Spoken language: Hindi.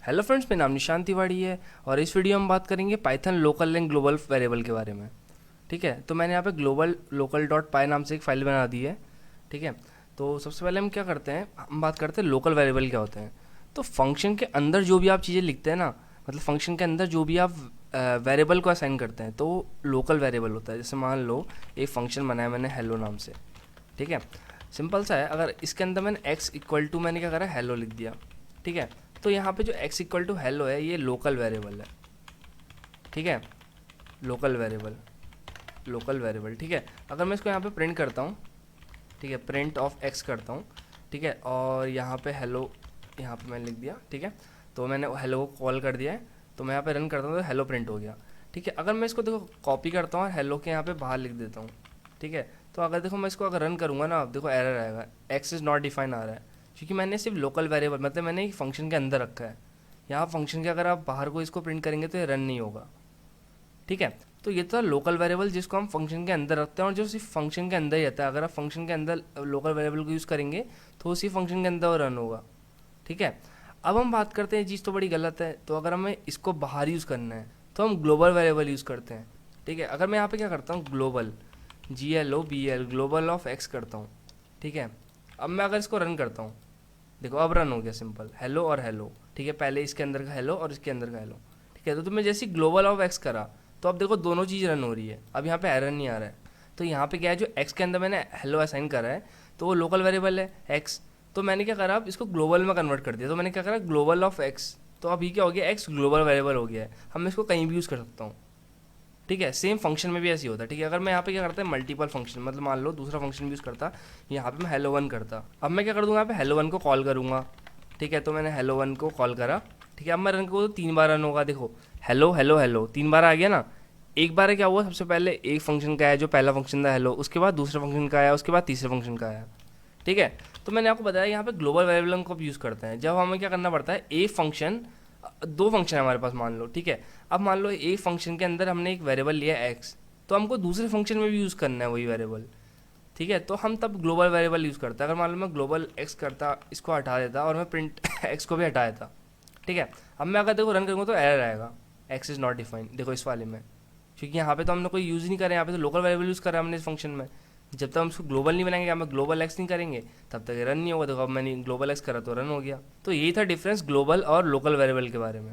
हेलो फ्रेंड्स, मेरा नाम निशांत तिवारी है और इस वीडियो में बात करेंगे Python local and global variable के बारे में। ठीक है, तो मैंने यहाँ पे ग्लोबल लोकल डॉट पाई नाम से एक फाइल बना दी है। ठीक है, तो सबसे पहले हम क्या करते हैं, हम बात करते हैं लोकल वेरिएबल क्या होते हैं। तो फंक्शन के अंदर जो भी आप चीज़ें लिखते हैं ना, मतलब फंक्शन के अंदर जो भी आप वेरिएबल को असाइन करते हैं तो लोकल वेरिएबल होता है। जैसे मान लो एक फंक्शन बनाया मैंने हेलो नाम से। ठीक है, सिंपल सा है। अगर इसके अंदर मैंने एक्स इक्वल टू मैंने क्या करा, हेलो लिख दिया। ठीक है, तो यहाँ पे जो x इक्वल टू हेलो है ये लोकल वेरिएबल है। ठीक है, लोकल वेरिएबल, लोकल वेरिएबल। ठीक है, अगर मैं इसको यहाँ पे प्रिंट करता हूँ, ठीक है, प्रिंट ऑफ x करता हूँ। ठीक है, और यहाँ पे हेलो, यहाँ पे मैंने लिख दिया। ठीक है, तो मैंने हेलो को कॉल कर दिया है, तो मैं यहाँ पे रन करता हूँ तो हेलो प्रिंट हो गया। ठीक है, अगर मैं इसको देखो कॉपी करता हूँ और हेलो के यहाँ पे बाहर लिख देता हूँ। ठीक है, तो अगर देखो मैं इसको अगर रन करूँगा ना, अब देखो एरर आएगा, एक्स इज़ नॉट डिफाइन आ रहा है, क्योंकि मैंने सिर्फ लोकल वेरिएबल मतलब मैंने एक फंक्शन के अंदर रखा है। यहाँ फंक्शन के अगर आप बाहर को इसको प्रिंट करेंगे तो ये रन नहीं होगा। ठीक है, तो ये था लोकल वेरिएबल जिसको हम फंक्शन के अंदर रखते हैं और जो सिर्फ फंक्शन के अंदर ही रहता है। अगर आप फंक्शन के अंदर लोकल वेरिएबल को यूज़ करेंगे तो उसी फंक्शन के अंदर रन होगा। ठीक है, अब हम बात करते हैं, चीज़ तो बड़ी गलत है, तो अगर हमें इसको बाहर यूज़ करना है तो हम ग्लोबल वेरिएबल यूज़ करते हैं। ठीक है, अगर मैं यहाँ पे क्या करता हूँ, global GLOBL global of x करता हूँ। ठीक है, अब मैं अगर इसको रन करता हूँ, देखो अब रन हो गया, सिंपल हेलो और हेलो। ठीक है, पहले इसके अंदर का हेलो और इसके अंदर का हेलो। ठीक है, तो तुमने जैसे ग्लोबल ऑफ एक्स करा तो अब देखो दोनों चीज़ रन हो रही है, अब यहाँ पे एरर नहीं आ रहा है। तो यहाँ पे क्या है, जो एक्स के अंदर मैंने हेलो असाइन करा है तो वो लोकल वेरिएबल है एक्स। तो मैंने क्या करा, अब इसको ग्लोबल में कन्वर्ट कर दिया, तो मैंने क्या करा, ग्लोबल ऑफ एक्स। तो अभी क्या हो गया, एक्स ग्लोबल वेरिएबल हो गया है, अब मैं इसको कहीं भी यूज़ कर सकता हूँ। ठीक है, सेम फंक्शन में भी ऐसे ही होता है। ठीक है, अगर मैं यहाँ पे क्या करता है, मल्टीपल फंक्शन, मतलब मान लो दूसरा फंक्शन भी यूज़ करता, यहाँ पे मैं हेलो वन करता, अब मैं क्या कर दूँगा, यहाँ पे हेलो वन को कॉल करूँगा। ठीक है, तो मैंने हेलो वन को कॉल करा। ठीक है, अब मैं रन को तो 3 बार रन होगा, देखो हेलो हेलो हेलो 3 बार आ गया ना। एक बार क्या हुआ, सबसे पहले एक फंक्शन का आया जो पहला फंक्शन था हेलो, उसके बाद दूसरे फंक्शन का आया, उसके बाद तीसरे फंक्शन का आया। ठीक है, तो मैंने आपको बताया यहाँ पे ग्लोबल वेरिएबल को यूज़ करते हैं जब हमें क्या करना पड़ता है, एक फंक्शन, दो फंक्शन है हमारे पास मान लो। ठीक है, अब मान लो एक फंक्शन के अंदर हमने एक वेरिएबल लिया एक्स, तो हमको दूसरे फंक्शन में भी यूज़ करना है वही वेरिएबल। ठीक है, तो हम तब ग्लोबल वेरिएबल यूज़ करते हैं। अगर मान लो मैं ग्लोबल एक्स करता, इसको हटा देता और मैं प्रिंट एक्स को भी हटा देता। ठीक है, अब मैं अगर देखो रन करूँगा तो एरर आएगा, एक्स इज़ नॉट डिफाइंड, देखो इस वाले में, क्योंकि यहाँ पे तो हमने कोई यूज़ नहीं करा, यहाँ पे तो लोकल वेरिएबल यूज़ करा हमने इस फंक्शन में। जब तक हम उसको ग्लोबल नहीं बनाएंगे, हमें ग्लोबल एक्स नहीं करेंगे, तब तक रन नहीं होगा। देखो अब मैंने ग्लोबल एक्स करा तो रन हो गया। तो यही था डिफरेंस ग्लोबल और लोकल वेरिएबल के बारे में।